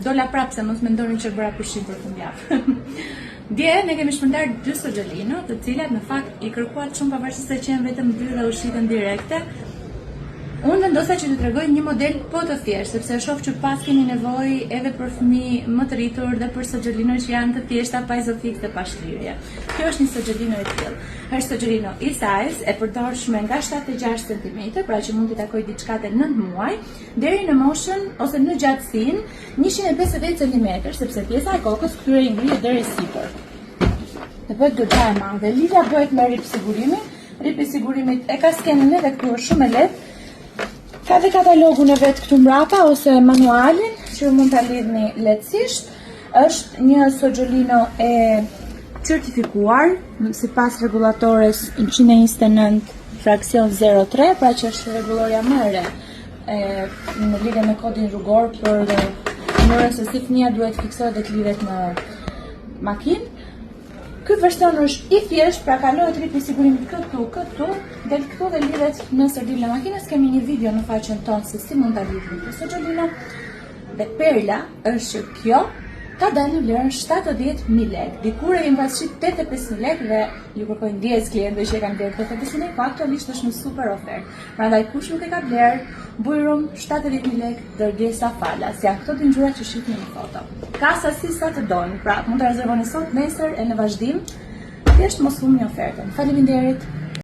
dola prapë se mos mendoni që bëra pushim për fundjavë. Dje ne kemi shpërndar 2 soggelino, të cilat në fakt i kërkuat shumë pavarësisht se që janë vetëm 2 dhe u shitën direkte. Unë vendosa që të tregoj një model po të thjeshtë, sepse shoh që pas keni nevojë edhe për fëmijë më të rritur dhe për sogjellino që janë të thjeshta, pa izofiks dhe pa shtryrje. Kjo është një sogjellino e tillë. Është sogjellino e-size, e përdorshme nga 7-6 cm, pra që mund t'i takoj diçka te 9 muaj, deri në moshën ose në gjatësinë 150 cm, sepse pjesa e kokës këtyre i ngrihet deri sipër. Dhe bëhet goxha e madhe. Lidhja bëhet me rip sigurimin. Ripi sigurimit e ka skenën edhe këtu, është shumë e lehtë. Ka dhe katalogun e vetë këtu mbrapa ose manualin që mund ta lidhni lehtësisht. Është një sogjellino e certifikuar sipas rregullatores 129 fraksion 03, pra që është rregulloria më e re në lidhje me kodin rrugor për mënyrën se si fëmia duhet fiksohet dhe të lidhet në makinë. Ky version është i thjesht, pra kalohet ripi sigurimit këtu, del këtu dhe lidhet në sërdilën e makinës. Kemi një video në faqen tonë se si mund ta lidhni këtë sogjellino. Dhe perla është që kjo ka dalë në vlerën 70.000 lekë. Dikur e mbas shit 85.000 lekë dhe ju kërkoj ndjes klientëve që e kanë blerë 85.000 lekë, po aktualisht është në super ofertë. Prandaj kush nuk e ka blerë, bujrum 70.000 lekë dërgesa falas. Janë këto dy ngjyra që shihni në foto. Ka sasi sa të doni, pra mund të rezervoni sot, nesër e në vazhdim. Thjesht mos humbni ofertën. Faleminderit.